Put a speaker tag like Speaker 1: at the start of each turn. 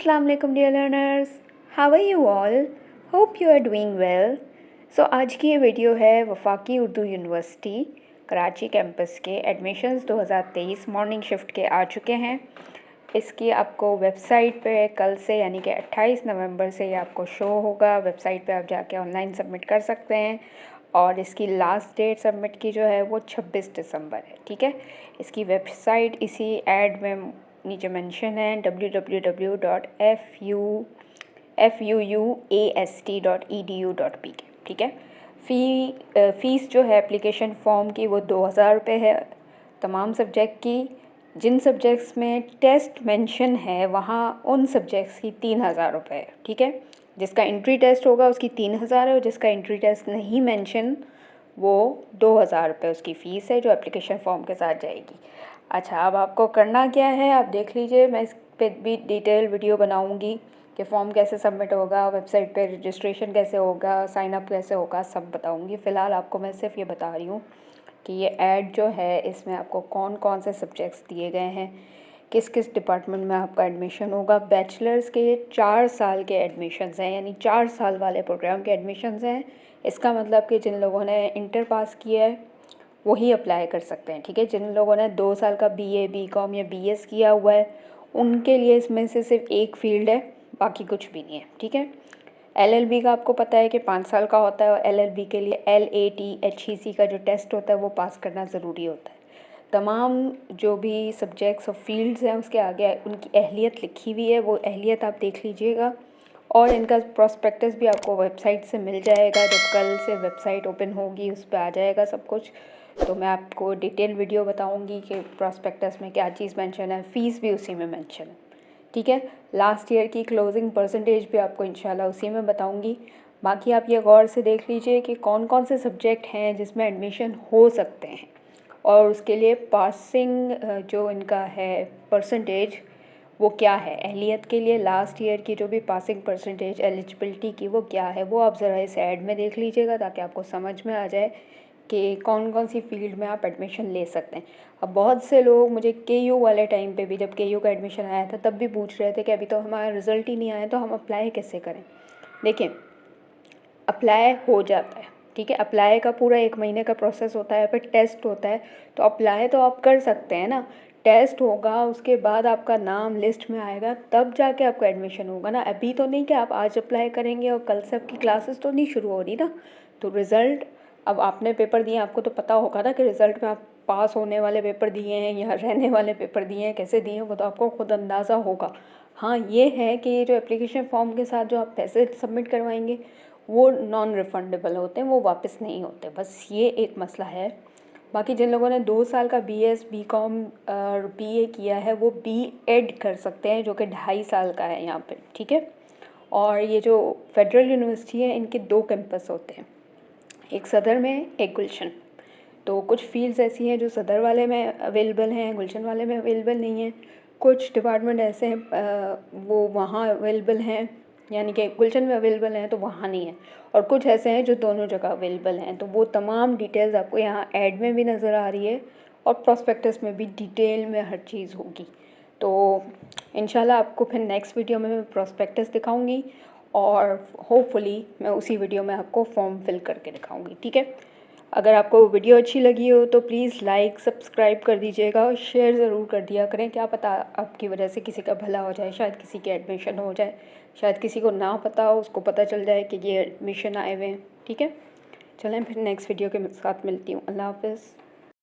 Speaker 1: Assalamu alaikum dear learners, how are you all? Hope you are doing well. So आज की ये video है वफाकी उर्दू यूनिवर्सिटी कराची कैंपस के एडमिशन्स 2023 मॉर्निंग शिफ्ट के आ चुके हैं। इसकी आपको वेबसाइट पे कल से यानी कि 28 नवंबर से ये आपको शो होगा। वेबसाइट पे आप जाके ऑनलाइन सबमिट कर सकते हैं और इसकी लास्ट डेट सबमिट की जो है वो 26 दिसंबर है। ठीक है, इसकी वेबसाइट इसी ऐड में नीचे मेंशन है www.fuuast.edu.pk। ठीक है, फ़ीस जो है एप्लीकेशन फ़ॉर्म की वो 2000 रुपये है तमाम सब्जेक्ट की। जिन सब्जेक्ट्स में टेस्ट मेंशन है वहाँ उन सब्जेक्ट्स की 3000 रुपये है। ठीक है, जिसका एंट्री टेस्ट होगा उसकी 3000 है और जिसका एंट्री टेस्ट नहीं मेंशन वो 2000 रुपये उसकी फ़ीस है जो एप्लीकेशन फ़ॉर्म के साथ जाएगी। अच्छा, अब आपको करना क्या है आप देख लीजिए। मैं इस पर भी डिटेल वीडियो बनाऊंगी कि फ़ॉर्म कैसे सबमिट होगा, वेबसाइट पे रजिस्ट्रेशन कैसे होगा, साइन अप कैसे होगा, सब बताऊंगी। फ़िलहाल आपको मैं सिर्फ ये बता रही हूँ कि ये ऐड जो है इसमें आपको कौन कौन से सब्जेक्ट्स दिए गए हैं, किस किस डिपार्टमेंट में आपका एडमिशन होगा। बैचलर्स के 4 साल के एडमिशन्स हैं, यानी 4 साल वाले प्रोग्राम के एडमिशन्स हैं। इसका मतलब कि जिन लोगों ने इंटर पास किया है वही अप्लाई कर सकते हैं। ठीक है, जिन लोगों ने 2 साल का बीए, बीकॉम या बीएस किया हुआ है उनके लिए इसमें से सिर्फ एक फ़ील्ड है, बाकी कुछ भी नहीं है। ठीक है, एलएलबी का आपको पता है कि 5 साल का होता है और एलएलबी के लिए LAT HEC का जो टेस्ट होता है वो पास करना ज़रूरी होता है। तमाम जो भी सब्जेक्ट्स और फील्ड्स हैं उसके आगे उनकी अहलियत लिखी हुई है, वो अहलियत आप देख लीजिएगा। और इनका प्रॉस्पेक्टस भी आपको वेबसाइट से मिल जाएगा। जब कल से वेबसाइट ओपन होगी उस पर आ जाएगा सब कुछ। तो मैं आपको डिटेल वीडियो बताऊंगी कि प्रॉस्पेक्टस में क्या चीज़ मेंशन है, फ़ीस भी उसी में मेंशन है। ठीक है, लास्ट ईयर की क्लोजिंग परसेंटेज भी आपको इंशाल्लाह उसी में बताऊंगी। बाकी आप ये गौर से देख लीजिए कि कौन कौन से सब्जेक्ट हैं जिसमें एडमिशन हो सकते हैं और उसके लिए पासिंग जो इनका है परसेंटेज वो क्या है। अहलियत के लिए लास्ट ईयर की जो भी पासिंग परसेंटेज एलिजिबिलिटी की वो क्या है, वो आप ज़रा इस ऐड में देख लीजिएगा ताकि आपको समझ में आ जाए कि कौन कौन सी फील्ड में आप एडमिशन ले सकते हैं। अब बहुत से लोग मुझे KU वाले टाइम पे भी, जब KU का एडमिशन आया था तब भी पूछ रहे थे कि अभी तो हमारा रिज़ल्ट ही नहीं आया तो हम अप्लाई कैसे करें। देखिए, अप्लाई हो जाता है। ठीक है, अप्लाई का पूरा 1 महीने का प्रोसेस होता है, फिर टेस्ट होता है। तो अप्लाई तो आप कर सकते हैं ना, टेस्ट होगा उसके बाद आपका नाम लिस्ट में आएगा तब जाके आपका एडमिशन होगा ना। अभी तो नहीं कि आप आज अप्लाई करेंगे और कल से आपकी क्लासेस तो नहीं शुरू हो रही ना। तो रिज़ल्ट, अब आपने पेपर दिए, आपको तो पता होगा ना कि रिज़ल्ट में आप पास होने वाले पेपर दिए हैं या रहने वाले पेपर दिए हैं, कैसे दिए हैं वो तो आपको खुद अंदाज़ा होगा। हाँ, ये है कि ये जो एप्लीकेशन फॉर्म के साथ जो आप पैसे सबमिट करवाएंगे वो नॉन रिफंडेबल होते हैं, वो वापस नहीं होते, बस ये एक मसला है। बाकी जिन लोगों ने 2 साल का BS, BCom और BA किया है वो B.Ed कर सकते हैं जो कि 2.5 साल का है यहाँ पे। ठीक है, और ये जो फेडरल यूनिवर्सिटी है इनके 2 कैंपस होते हैं, एक सदर में एक गुलशन। तो कुछ फील्ड्स ऐसी हैं जो सदर वाले में अवेलेबल हैं, गुलशन वाले में अवेलेबल नहीं हैं। कुछ डिपार्टमेंट ऐसे हैं वो वहाँ अवेलेबल हैं, यानी कि गुलशन में अवेलेबल हैं तो वहाँ नहीं है। और कुछ ऐसे हैं जो दोनों जगह अवेलेबल हैं। तो वो तमाम डिटेल्स आपको यहाँ ऐड में भी नज़र आ रही है और प्रॉस्पेक्टस में भी डिटेल में हर चीज़ होगी। तो इंशाल्लाह आपको फिर नेक्स्ट वीडियो में मैं प्रॉस्पेक्टस दिखाऊंगी और होपफुली मैं उसी वीडियो में आपको फॉर्म फिल करके दिखाऊंगी। ठीक है, अगर आपको वीडियो अच्छी लगी हो तो प्लीज़ लाइक सब्सक्राइब कर दीजिएगा और शेयर ज़रूर कर दिया करें। क्या पता आपकी वजह से किसी का भला हो जाए, शायद किसी के एडमिशन हो जाए, शायद किसी को ना पता हो उसको पता चल जाए कि ये एडमिशन आए हुए हैं। ठीक है, चलें फिर नेक्स्ट वीडियो के साथ मिलती हूँ। अल्लाह हाफ़िज़।